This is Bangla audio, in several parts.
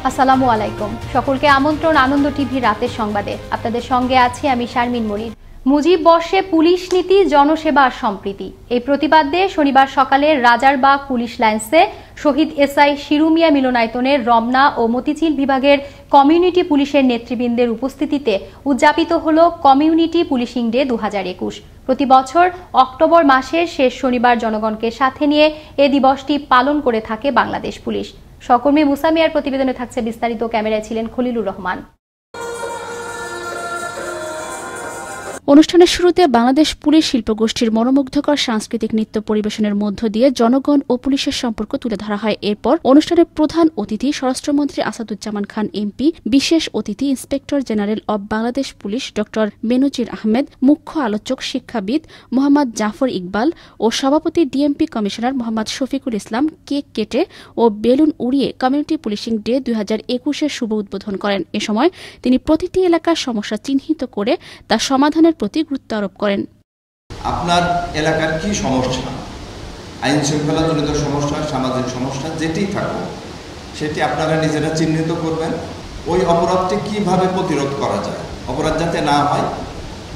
আসসালামু আলাইকুম। সকলকে আমন্ত্রণ আনন্দ টিভি রাতের সংবাদে। আপনাদের সঙ্গে আছি আমি শারমিন মনির। মুজিব বর্ষে পুলিশ নীতি, জনসেবা আর সম্প্রীতি, এই প্রতিবাদে শনিবার সকালে রাজারবাগ পুলিশ লাইন্সে শহীদ এসআই শিরু মিয়া মিলনায়তনের রমনা ও মতিঝিল বিভাগের কমিউনিটি পুলিশের নেতৃবৃন্দের উপস্থিতিতে উদযাপিত হল কমিউনিটি পুলিশিং ডে 2021। প্রতি বছর অক্টোবর মাসের শেষ শনিবার জনগণকে সাথে নিয়ে এ দিবসটি পালন করে থাকে বাংলাদেশ পুলিশ। সহকর্মী মুসামিয়ার প্রতিবেদনে থাকছে বিস্তারিত। ক্যামেরায় ছিলেন খলিলুর রহমান। অনুষ্ঠানের শুরুতে বাংলাদেশ পুলিশ শিল্পগোষ্ঠীর মনোমুগ্ধকর সাংস্কৃতিক নৃত্য পরিবেশনের মধ্য দিয়ে জনগণ ও পুলিশের সম্পর্ক তুলে ধরা হয়। এরপর অনুষ্ঠানের প্রধান অতিথি স্বরাষ্ট্রমন্ত্রী আসাদুজ্জামান খান এমপি, বিশেষ অতিথি inspector general of Bangladesh police doctor Benazir Ahmed, মুখ্য আলোচক শিক্ষাবিদ মোহাম্মদ জাফর ইকবাল ও সভাপতি DMP commissioner Mohammad Shafiqul Islam cake কেটে ও বেলুন উড়িয়ে কমিউনিটি পুলিশিং ডে 2021-এর শুভ উদ্বোধন করেন। এ সময় তিনি প্রতিটি এলাকার সমস্যা চিহ্নিত করে তা সমাধানের প্রতি গুরুত্ব আরোপ করেন। আপনার এলাকার কি সমস্যা, আইন শৃঙ্খলা জনিত সমস্যা, সামাজিক সমস্যা যেটি থাকুক, সেটি আপনারা নিজেরা চিহ্নিত করবেন। ওই অপরাধটি কিভাবে প্রতিরোধ করা যায়, অপরাধ যাতে না হয়,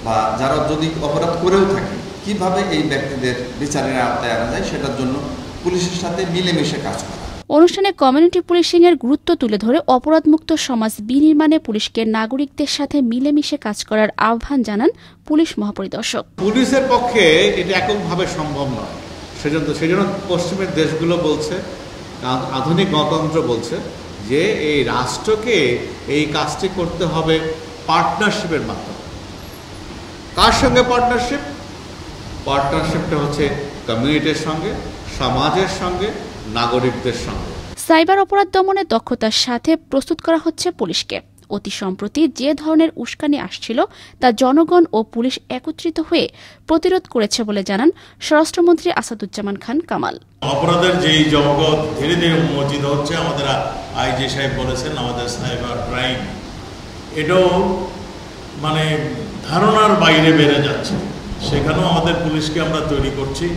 বা যারা যদি অপরাধ করেও থাকে কিভাবে এই ব্যক্তিদের বিচারের আওতায় আনা যায়, সেটার জন্য পুলিশের সাথে মিলেমিশে কাজ করা। অনুষ্ঠানে কমিউনিটি পুলিশিং এর গুরুত্ব তুলে ধরে অপরাধমুক্ত সমাজ বিনির্মাণে পুলিশকে নাগরিকদের সাথে মিলেমিশে কাজ করার আহ্বান জানান পুলিশ মহাপরিদর্শক। পুলিশের পক্ষে এটা এককভাবে সম্ভব নয়। সেজন্য পশ্চিমের দেশগুলো বলছে, আধুনিক গণতন্ত্র বলছে যে এই রাষ্ট্রকে এই কাজটি করতে হবে পার্টনারশিপের মাধ্যমে। কার সঙ্গে পার্টনারশিপ? পার্টনারশিপটা হচ্ছে কমিউনিটির সঙ্গে, সমাজের সঙ্গে, নাগরিকদের সঙ্গে। সাইবার অপরাধ দমনের দক্ষতার সাথে প্রস্তুত করা হচ্ছে পুলিশকে। অতি সম্প্রতি যে ধরনের উস্কানি আসছিল তা জনগণ ও পুলিশ একত্রিত হয়ে প্রতিরোধ করেছে বলে জানান স্বরাষ্ট্রমন্ত্রী আসাদুজ্জামান খান কামাল। অপরাধের যেই জগৎ ধীরে ধীরে উন্মোচিত হচ্ছে, আমাদের আইজি সাহেব বলেছেন আমাদের সাইবার ক্রাইম এটাও ধারণার বাইরে বেড়ে যাচ্ছে। সেখানেও আমাদের পুলিশকে আমরা তৈরি করছি,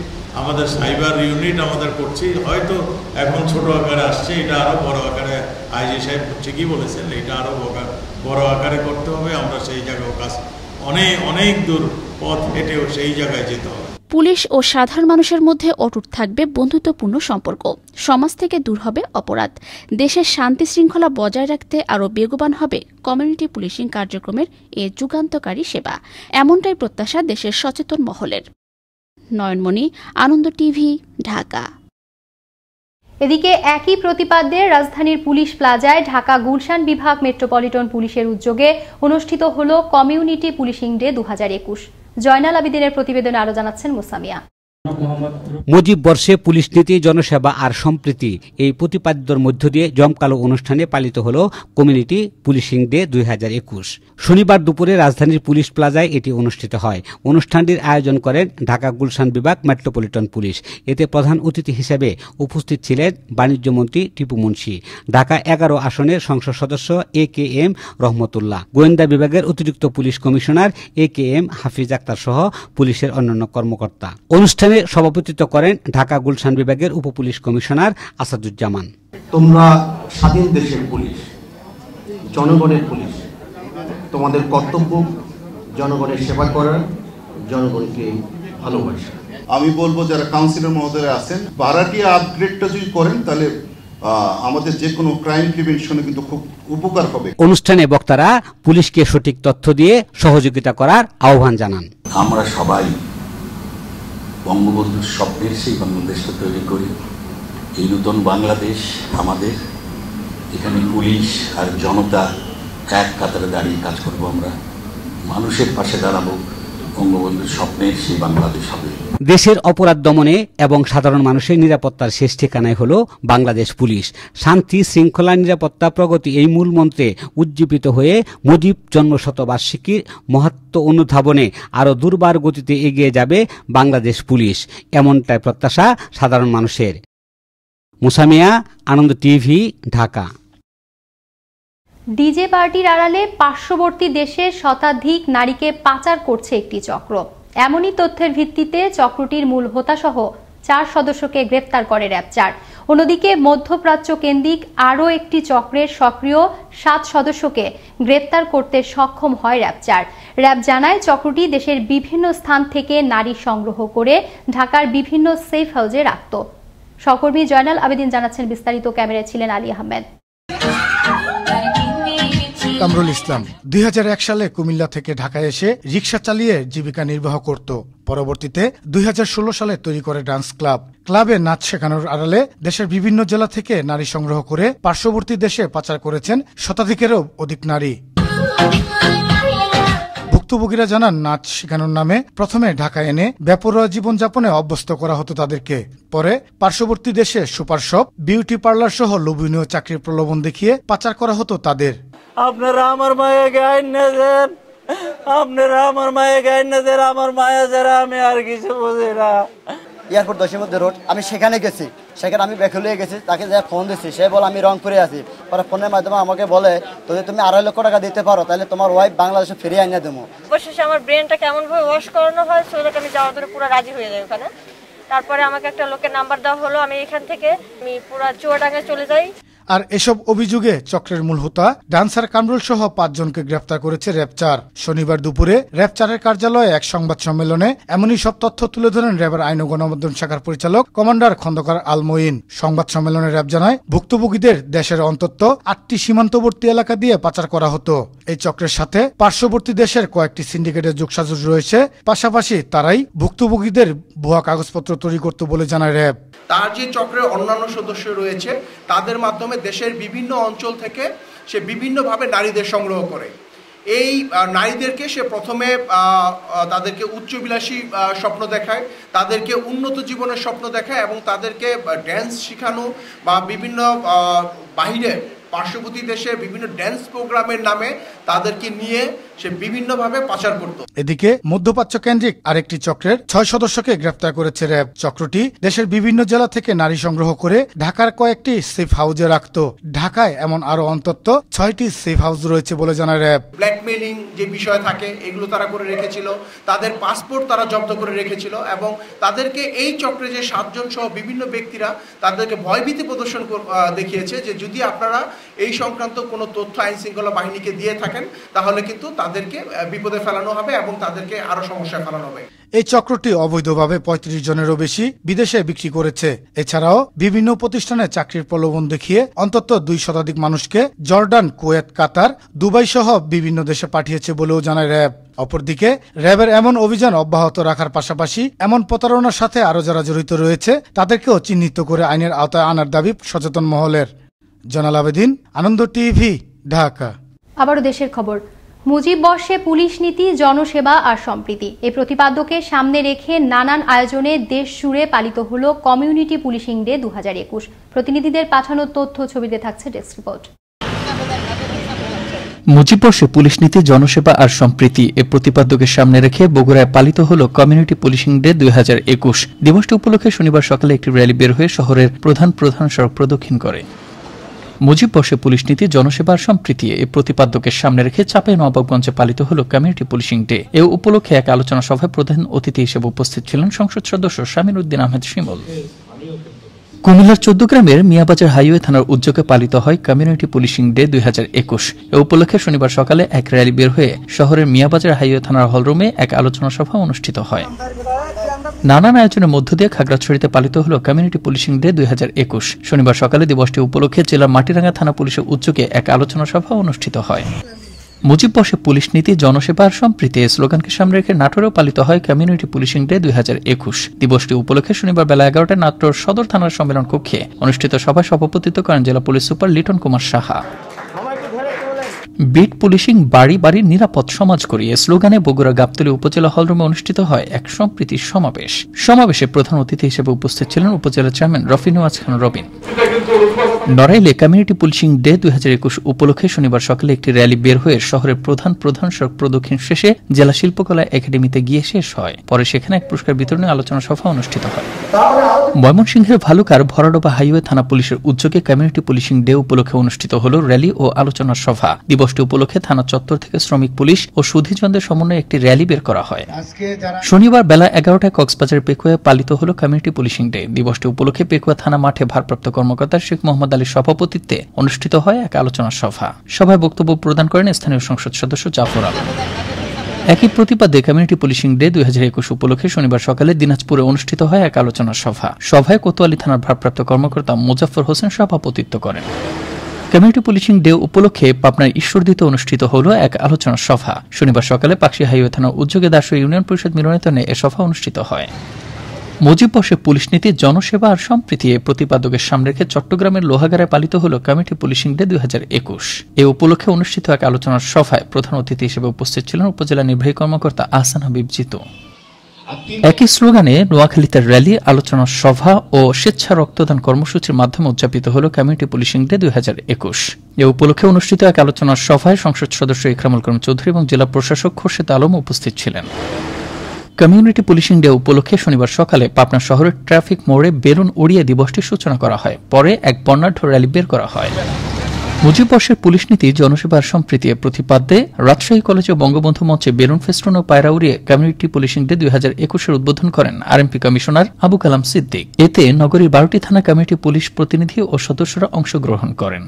আমাদের সাইবার ইউনিট আমাদের করছি। হয়তো এখন ছোট আকারে আসছে, এটা আরও বড় আকারে আইজি সাহেব ঠিকই বলেছেন, এটা আরও বড় আকারে করতে হবে। আমরা সেই জায়গায় কাজ অনেক দূর পথ হেঁটেও সেই জায়গায় যেতে হবে। পুলিশ ও সাধারণ মানুষের মধ্যে অটুট থাকবে বন্ধুত্বপূর্ণ সম্পর্ক, সমাজ থেকে দূর হবে অপরাধ, দেশের শান্তি শৃঙ্খলা বজায় রাখতে আরও বেগবান হবে কমিউনিটি পুলিশিং কার্যক্রমের এ যুগান্তকারী সেবা। এমনটাই প্রত্যাশা দেশের সচেতন মহলের। নয়নমণি, আনন্দ টিভি, ঢাকা। এদিকে একই প্রতিপাদ্যে রাজধানীর পুলিশ প্লাজায় ঢাকা গুলশান বিভাগ মেট্রোপলিটন পুলিশের উদ্যোগে অনুষ্ঠিত হল কমিউনিটি পুলিশিং ডে 2021। জয়নাল আবিদিনের প্রতিবেদনে আরো জানাচ্ছেন মুসামিয়া। মুজিব বর্ষে পুলিশ নীতি, জনসেবা আর সম্প্রীতি, এই প্রতিপাদ্যর মধ্য দিয়ে জমকালো অনুষ্ঠানে পালিত হল কমিউনিটি পুলিশিং ডে 2021। শনিবার দুপুরে রাজধানীর পুলিশ প্লাজায় এটি অনুষ্ঠিত হয়। অনুষ্ঠানটির আয়োজন করেন ঢাকা গুলশান বিভাগ মেট্রোপলিটন পুলিশ। এতে প্রধান অতিথি হিসেবে উপস্থিত ছিলেন বাণিজ্যমন্ত্রী টিপু মুন্সি, ঢাকা 11 আসনের সংসদ সদস্য AKM রহমতুল্লাহ, গোয়েন্দা বিভাগের অতিরিক্ত পুলিশ কমিশনার AKM হাফিজ আক্তার সহ পুলিশের অন্যান্য কর্মকর্তা। অনুষ্ঠানে সভাপতিত্ব করেন ঢাকা গুলশান বিভাগের উপপুলিশ কমিশনার আসাদুজ্জামান। তোমরা স্বাধীন দেশের পুলিশ, জনগণের পুলিশ, তোমাদের কর্তব্য জনগণের সেবা করা, জনগণকে ভালোবাসা। আমি বলবো যারা কাউন্সিলর মহোদয় আছেন, ভাড়াটিয়া আপগ্রেডটা যদি করেন তাহলে আমাদের যে কোনো ক্রাইম প্রিভেনশনে কিন্তু খুব উপকার হবে। অনুষ্ঠানে বক্তারা পুলিশকে সঠিক তথ্য দিয়ে সহযোগিতা করার আহ্বান জানান। আমরা সবাই বঙ্গবন্ধুর স্বপ্নের সেই বাংলাদেশটা তৈরি করি। এই নতুন বাংলাদেশ আমাদের, এখানে পুলিশ আর জনতা এক কাতারে দাঁড়িয়ে কাজ করব। আমরা মানুষের পাশে দাঁড়াবো, বঙ্গবন্ধুর স্বপ্নের সেই বাংলাদেশ হবে। দেশের অপরাধ দমনে এবং সাধারণ মানুষের নিরাপত্তার শেষ ঠিকানায় হল বাংলাদেশ পুলিশ। শান্তি, শৃঙ্খলা, নিরাপত্তা, প্রগতি, এই মূল মন্ত্রে উজ্জীবিত হয়ে মুজিব জন্মশতবার্ষিকীর মহত্ব অনুধাবনে আরও দুর্বার গতিতে এগিয়ে যাবে বাংলাদেশ পুলিশ, এমনটাই প্রত্যাশা সাধারণ মানুষের। মুসামিয়া, আনন্দ টিভি, ঢাকা। ডিজে পার্টির আড়ালে পার্শ্ববর্তী দেশের শতাধিক নারীকে পাচার করছে একটি চক্র। এমনই তথ্যের ভিত্তিতে চক্রটির মূল হোতাসহ 4 সদস্যকে গ্রেপ্তার করে র্যাব 4। অন্যদিকে মধ্যপ্রাচ্য কেন্দ্রিক আরও একটি চক্রের সক্রিয় 7 সদস্যকে গ্রেপ্তার করতে সক্ষম হয় র্যাব 4। র্যাব জানায় চক্রটি দেশের বিভিন্ন স্থান থেকে নারী সংগ্রহ করে ঢাকার বিভিন্ন সেফ হাউসে রাখত। সহকর্মী জয়নাল আবেদিন জানাচ্ছেন বিস্তারিত। ক্যামেরায় ছিলেন আলী আহমেদ। কামরুল ইসলাম 2001 সালে কুমিল্লা থেকে ঢাকায় এসে রিকশা চালিয়ে জীবিকা নির্বাহ করত। পরবর্তীতে 2016 সালে তৈরি করে ডান্স ক্লাব। ক্লাবে নাচ শেখানোর আড়ালে দেশের বিভিন্ন জেলা থেকে নারী সংগ্রহ করে পার্শ্ববর্তী দেশে পাচার করেছেন শতাধিকেরও অধিক নারী। ভুক্তভোগীরা জানান, নাচ শেখানোর নামে প্রথমে ঢাকা এনে বেপরোয়া জীবনযাপনে অভ্যস্ত করা হতো তাদেরকে। পরে পার্শ্ববর্তী দেশে সুপার শপ, বিউটি পার্লার সহ লোভনীয় চাকরির প্রলোভন দেখিয়ে পাচার করা হতো তাদের। আপনারা আমার মায়া গাইন না দেন, আপনারা আমার মায়া গাইন না দেন, আমার মায়া যারা আমি আর কিছু বুঝি না। এয়ারপোর্ট 10 মধ্যে রোড, আমি সেখানে গেছি, সেখানে আমি বেকুলিয়ে গেছি, তাকে যা ফোন দিচ্ছি সে বলে আমি রংপুরে আছি। পরে ফোনের মাধ্যমে আমাকে বলে যদি তুমি 2.5 লক্ষ টাকা দিতে পারো তাহলে তোমার ওয়াইফ বাংলাদেশে ফিরিয়ে আনিয়ে দেবো। অবশেষে আমার ব্রেনটা কেমন ভাবে ওয়াশ করানো হয় সেটাকে আমি যাওয়ার ধরে পুরো রাজি হয়ে যাই ওখানে। তারপরে আমাকে একটা লোকের নাম্বার দেওয়া হলো, আমি এখান থেকে পুরো চুয়াডাঙ্গায় চলে যাই। আর এসব অভিযোগে চক্রের মূল হোতা ডান্সার কামরুল সহ 5 জনকে গ্রেফতার করেছে র্যাব 4। শনিবার দুপুরে র্যাব 4-এর কার্যালয়ে এক সংবাদ সম্মেলনে এমনই সব তথ্য তুলে ধরেন র্যাবের আইন ও গণমাধ্যম শাখার পরিচালক কমান্ডার খন্দকার আল মঈন। সংবাদ সম্মেলনে র্যাব জানায়, ভুক্তভোগীদের দেশের অন্তত 8টি সীমান্তবর্তী এলাকা দিয়ে পাচার করা হতো। এই চক্রের সাথে পার্শ্ববর্তী দেশের কয়েকটি সিন্ডিকেটের যোগসাজশ রয়েছে। পাশাপাশি তারাই ভুক্তভোগীদের ভুয়া কাগজপত্র তৈরি করত বলে জানায় র্যাব। তার যে চক্রের অন্যান্য সদস্য রয়েছে তাদের মাধ্যমে দেশের বিভিন্ন অঞ্চল থেকে সে বিভিন্নভাবে নারীদের সংগ্রহ করে। এই নারীদেরকে সে প্রথমে তাদেরকে উচ্চবিলাসী স্বপ্ন দেখায়, তাদেরকে উন্নত জীবনের স্বপ্ন দেখায় এবং তাদেরকে ড্যান্স শেখানো বা বিভিন্ন বাহিরে পার্শ্ববর্তী দেশের বিভিন্ন ড্যান্স প্রোগ্রামের নামে তাদেরকে নিয়ে সে বিভিন্নভাবে পাচার করত। এদিকে মধ্যপ্রাচ্য কেন্দ্রিক আরেকটি চক্রের 6 সদস্যকে গ্রেফতার করেছে র্যাব। চক্রটি দেশের বিভিন্ন জেলা থেকে নারী সংগ্রহ করে ঢাকার কয়েকটি সেফ হাউসে রাখত। ঢাকায় এমন আরো অন্তত 6টি সেফ হাউস রয়েছে বলে জানায় র্যাব। ব্ল্যাকমেইলিং যে বিষয় থাকে এগুলো তারা করে রেখেছিল, তাদের পাসপোর্ট তারা জব্দ করে রেখেছিল এবং তাদেরকে এই চক্রে যে 7 জন সহ বিভিন্ন ব্যক্তিরা তাদেরকে ভয়ভীতি প্রদর্শন দেখিয়েছে যে যদি আপনারা এই সংক্রান্ত কোনো তথ্য আইন শৃঙ্খলা বাহিনীকে দিয়ে থাকেন তাহলে কিন্তু তাদেরকে বিপদে ফেলানো হবে এবং তাদেরকে আরো সমস্যায় ফেলানো হবে। এই চক্রটি অবৈধভাবে 35 জনেরও বেশি বিদেশে বিক্রি করেছে। এছাড়াও বিভিন্ন প্রতিষ্ঠানে চাকরির প্রলোভন দেখিয়ে অন্তত 2 শতাধিক মানুষকে জর্ডান, কুয়েত, কাতার, দুবাই সহ বিভিন্ন দেশে পাঠিয়েছে বলেও জানায় র্যাব। অপরদিকে র্যাবের এমন অভিযান অব্যাহত রাখার পাশাপাশি এমন প্রতারণার সাথে আরো যারা জড়িত রয়েছে তাদেরকেও চিহ্নিত করে আইনের আওতায় আনার দাবি সচেতন মহলের। জয়নাল আবেদিন, আনন্দ টিভি, ঢাকা। আবারও দেশের খবর। মুজিব বর্ষে পুলিশ নীতি, জনসেবা আর সম্প্রীতি এই প্রতিপাদ্যকে সামনে রেখে নানান আয়োজনে দেশ জুড়ে পালিত হল কমিউনিটি পুলিশিং ডে 2021। প্রতিনিধিদের পাঠানো তথ্য ছবিতে থাকছে ডেস্ক রিপোর্ট। মুজিব বর্ষে পুলিশ নীতি, জনসেবা আর সম্প্রীতি এ প্রতিপাদ্যকে সামনে রেখে বগুড়ায় পালিত হল কমিউনিটি পুলিশিং ডে 2021। দিবসটি উপলক্ষে শনিবার সকালে একটি র্যালি বের হয়ে শহরের প্রধান সড়ক প্রদক্ষিণ করে। মুজিব বর্ষে পুলিশ নীতি, জনসেবা আর সম্প্রীতি এ প্রতিপাদ্যকে সামনে রেখে চাঁপাইনবাবগঞ্জে পালিত হল কমিউনিটি পুলিশিং ডে। এ উপলক্ষে এক আলোচনা সভায় প্রধান অতিথি হিসেবে উপস্থিত ছিলেন সংসদ সদস্য শামীর উদ্দিন আহমেদ শিমুল। কুমিল্লার 14 গ্রামের মিয়াবাজার হাইওয়ে থানার উদ্যোগে পালিত হয় কমিউনিটি পুলিশিং ডে 2021। এ উপলক্ষে শনিবার সকালে এক র্যালি বের হয়ে শহরের মিয়াবাজার হাইওয়ে থানার হলরুমে এক আলোচনা সভা অনুষ্ঠিত হয়। নানান আয়োজনের মধ্য দিয়ে খাগড়াছড়িতে পালিত হল কমিউনিটি পুলিশিং ডে 2021। শনিবার সকালে দিবসটি উপলক্ষে জেলার মাটিরাঙ্গা থানা পুলিশের উদ্যোগে এক আলোচনা সভা অনুষ্ঠিত হয়। মুজিব বর্ষে পুলিশ নীতি, জনসেবা আর সম্প্রীতি স্লোগানকে সামনে রেখে নাটোরেও পালিত হয় কমিউনিটি পুলিশিং ডে 2021। দিবসটি উপলক্ষে শনিবার বেলা 11টায় নাটোর সদর থানার সম্মেলন কক্ষে অনুষ্ঠিত সভায় সভাপতিত্ব করেন জেলা police super Liton Kumar Saha. Bit policing, বাড়ি বাড়ি নিরাপদ সমাজ করিয়ে স্লোগানে বগুড়া গাবতলী উপজেলা হলরুমে অনুষ্ঠিত হয় এক সম্প্রীতি সমাবেশ। সমাবেশে প্রধান অতিথি হিসেবে উপস্থিত ছিলেন উপজেলা চেয়ারম্যান রফিনুয়াজ খান রবিন। নড়াইলে কমিউনিটি পুলিশিং ডে 2021 উপলক্ষে শনিবার সকালে একটি র্যালি বের হয়ে শহরের প্রধান সড়ক প্রদক্ষিণ শেষে জেলা শিল্পকলা একাডেমিতে গিয়ে শেষ হয়। পরে সেখানে এক পুরস্কার বিতরণী আলোচনা সভা অনুষ্ঠিত হয়। ময়মনসিংহের ভালুকার ভরাডোবা হাইওয়ে থানা পুলিশের উদ্যোগে কমিউনিটি পুলিশিং ডে উপলক্ষে অনুষ্ঠিত হল র্যালি ও আলোচনা সভা। দিবসটি উপলক্ষে থানা চত্বর থেকে শ্রমিক পুলিশ ও সুধীজনদের সমন্বয়ে একটি র্যালি বের করা হয়। শনিবার বেলা 11টায় কক্সবাজার পেকুয়ায় পালিত হল কমিউনিটি পুলিশিং ডে। দিবসটি উপলক্ষে পেকুয়া থানা মাঠে ভারপ্রাপ্ত কর্মকর্তা শেখ মোহাম্মদ আলীর সভাপতিত্বে অনুষ্ঠিত হয় এক আলোচনা সভা। সভায় বক্তব্য প্রদান করেন স্থানীয় সংসদ সদস্য জাফর আলম। একই প্রতিপাদ্যে কমিউনিটি পুলিশিং ডে 2021 উপলক্ষে শনিবার সকালে দিনাজপুরে অনুষ্ঠিত হয় এক আলোচনা সভা। সভায় কোতোয়ালি থানার ভারপ্রাপ্ত কর্মকর্তা মোজাফফর হোসেন সভাপতিত্ব করেন। কমিউনিটি পুলিশিং ডে উপলক্ষে পাবনার ঈশ্বরদীতে অনুষ্ঠিত হল এক আলোচনা সভা। শনিবার সকালে পাকশী হাইওয়ে থানার উদ্যোগে দাসুয়া ইউনিয়ন পরিষদ মিলনায়তনে এ সভা অনুষ্ঠিত হয়। মুজিব বর্ষে পুলিশ নীতি, জনসেবা আর সম্প্রীতি এ প্রতিপাদকের সামনে রেখে চট্টগ্রামের লোহাগাড়ায় পালিত হল কমিউনিটি পুলিশিং ডে 2021। এ উপলক্ষে অনুষ্ঠিত এক আলোচনার সভায় প্রধান অতিথি হিসেবে উপস্থিত ছিলেন উপজেলা নির্বাহী কর্মকর্তা আহসান হাবিব জিতু। একই স্লোগানে নোয়াখালীতে র্যালি, আলোচনা সভা ও স্বেচ্ছা রক্তদান কর্মসূচির মাধ্যমে উদযাপিত হল কমিউনিটি পুলিশিং ডে 2021। এ উপলক্ষে অনুষ্ঠিত এক আলোচনা সভায় সংসদ সদস্য ইকরামুল করিম চৌধুরী এবং জেলা প্রশাসক খোরশেদ আলম উপস্থিত ছিলেন। কমিউনিটি পুলিশিং ডে উপলক্ষে শনিবার সকালে পাবনা শহরের ট্রাফিক মোড়ে বেলুন উড়িয়ে দিবসটির সূচনা করা হয়। পরে এক বর্ণাঢ্য র্যালি বের করা হয়। মুজিব বর্ষের পুলিশ নীতি, জনসেবার সম্প্রীতি এর প্রতিপাদ্যে রাজশাহী কলেজে বঙ্গবন্ধু মঞ্চে বেলুন ফেস্টুন ও পায়রা উড়িয়ে কমিউনিটি পুলিশিং ডে 2021 উদ্বোধন করেন আরএমপি কমিশনার আবু কালাম সিদ্দিক। এতে নগরীর 12টি থানা কমিউনিটি পুলিশ প্রতিনিধি ও সদস্যরা অংশগ্রহণ করেন।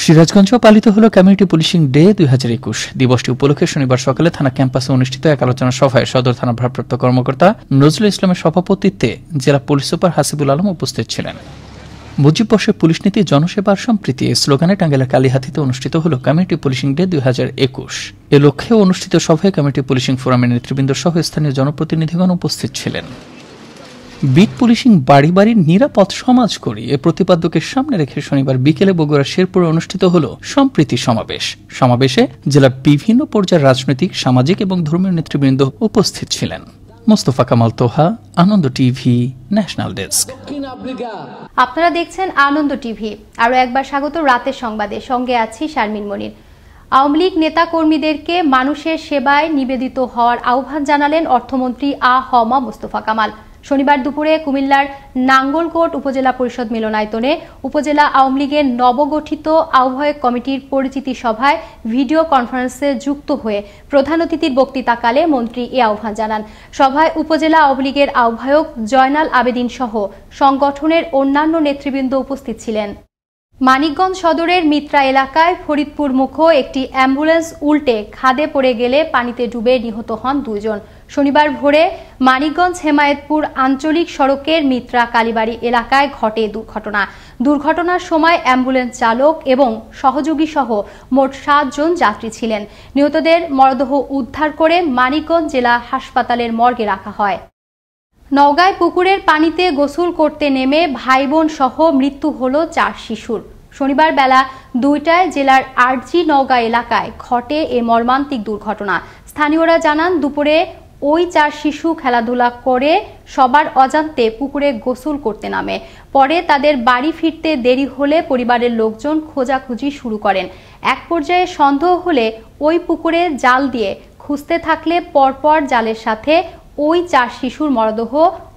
সিরাজগঞ্জেও পালিত হল কমিউনিটি পুলিশিং ডে 2021। দিবসটি উপলক্ষে শনিবার সকালে থানা ক্যাম্পাসে অনুষ্ঠিত এক আলোচনা সভায় সদর থানা ভারপ্রাপ্ত কর্মকর্তা নজরুল ইসলামের সভাপতিত্বে জেলা পুলিশ সুপার হাসিবুল আলম উপস্থিত ছিলেন। মুজিব বর্ষের পুলিশ নীতি, জনসেবার সম্প্রীতি এই স্লোগানে টাঙ্গাইলের কালীহাতিতে অনুষ্ঠিত হল কমিউনিটি পুলিশিং ডে 2021। এ লক্ষ্যে অনুষ্ঠিত সভায় কমিউনিটি পুলিশিং ফোরামের নেতৃবৃন্দ সহ স্থানীয় জনপ্রতিনিধিগণ উপস্থিত ছিলেন। বিট পুলিশিং বাড়ি বাড়ি নিরাপদ সমাজ করি এ প্রতিপাদ্যকে সামনে রেখে শনিবার বিকেলে বগুড়ার শেরপুরে অনুষ্ঠিত হল সম্প্রীতি সমাবেশ। সমাবেশে জেলার বিভিন্ন পর্যায়ের রাজনৈতিক, সামাজিক এবং ধর্মীয় নেতৃবৃন্দ উপস্থিত ছিলেন। মোস্তফা কামাল তোহা, আনন্দ টিভি, ন্যাশনাল ডেস্ক। আপনারা দেখছেন আনন্দ টিভি। আরো একবার স্বাগত রাতের সংবাদে, সঙ্গে আছি শারমিন মনির। আওয়ামী লীগ নেতা কর্মীদেরকে মানুষের সেবায় নিবেদিত হওয়ার আহ্বান জানালেন অর্থমন্ত্রী আ.হ.ম মোস্তফা কামাল। শনিবার দুপুরে কুমিল্লার নাঙ্গলকোট উপজেলা পরিষদ মিলনায়তনে উপজেলা আওয়ামী লীগের নবগঠিত আহ্বায়ক কমিটির পরিচিতি সভায় ভিডিও কনফারেন্সে যুক্ত হয়ে প্রধান অতিথির বক্তৃতাকালে মন্ত্রী এ আহ্বান জানান। সভায় উপজেলা আওয়ামী লীগের আহ্বায়ক জয়নাল আবেদিন সহ সংগঠনের অন্যান্য নেতৃবৃন্দ উপস্থিত ছিলেন। মানিকগঞ্জ সদরের মিত্রা এলাকায় ফরিদপুর মুখ একটি অ্যাম্বুলেন্স উল্টে খাদে পড়ে গেলে পানিতে ডুবে নিহত হন 2 জন। শনিবার ভোরে মানিকগঞ্জ হেমায়েতপুর আঞ্চলিক সড়কের মিত্রা কালীবাড়ি এলাকায় ঘটে দুর্ঘটনা। দুর্ঘটনার সময় অ্যাম্বুলেন্স চালক এবং সহযোগী সহ মোট 7 জন যাত্রী ছিলেন। নিহতদের মরদেহ উদ্ধার করে মানিকগঞ্জ জেলা হাসপাতালের মর্গে রাখা হয়। নওগাঁয় পুকুরের পানিতে গোসল করতে নেমে ভাই বোন সহ মৃত্যু হল 4 শিশুর। শনিবার বেলা 2টায় জেলার আরজি নওগাঁ এলাকায় ঘটে এ মর্মান্তিক দুর্ঘটনা। স্থানীয়রা জানান, দুপুরে ওই 4 শিশু খেলাধুলা করে সবার অজান্তে পুকুরে গোসল করতে নামে। পরে তাদের বাড়ি ফিরতে দেরি হলে পরিবারের লোকজন খোঁজাখুঁজি শুরু করেন। এক পর্যায়ে সন্দেহ হলে ওই পুকুরে জাল দিয়ে খুঁজতে থাকলে পরপর জালের সাথে ওই 4 শিশুর মরদেহ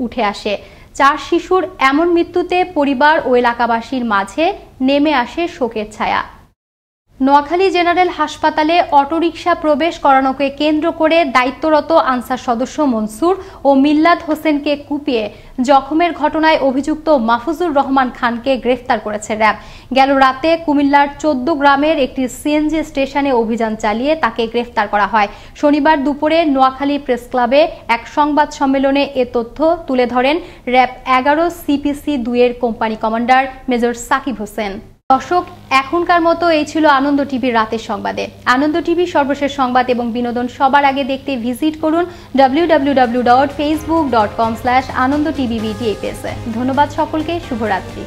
উঠে আসে। 4 শিশুর এমন মৃত্যুতে পরিবার ও এলাকাবাসীর মাঝে নেমে আসে শোকের ছায়া। নোয়াখালী জেনারেল হাসপাতালে অটোরিকশা প্রবেশ করানোকে কেন্দ্র করে দায়িত্বরত আনসার সদস্য মনসুর ও মিল্লাত হোসেনকে কুপিয়ে জখমের ঘটনায় অভিযুক্ত মাহফুজুর রহমান খানকে গ্রেফতার করেছে র্যাব। গেল রাতে কুমিল্লার 14 গ্রামের একটি সিএনজি স্টেশনে অভিযান চালিয়ে তাকে গ্রেফতার করা হয়। শনিবার দুপুরে নোয়াখালী প্রেস ক্লাবে এক সংবাদ সম্মেলনে এ তথ্য তুলে ধরেন র্যাব 11 সিপিসি 2 এর company commander major Sakib Hossain. দর্শক, এখনকার মতো এই ছিল আনন্দ টিভির রাতের সংবাদে। আনন্দ টিভির সর্বশেষ সংবাদ এবং বিনোদন সবার আগে দেখতে ভিজিট করুন www.facebook.com/anandotv এই পেজে। ধন্যবাদ সকলকে, শুভরাত্রি।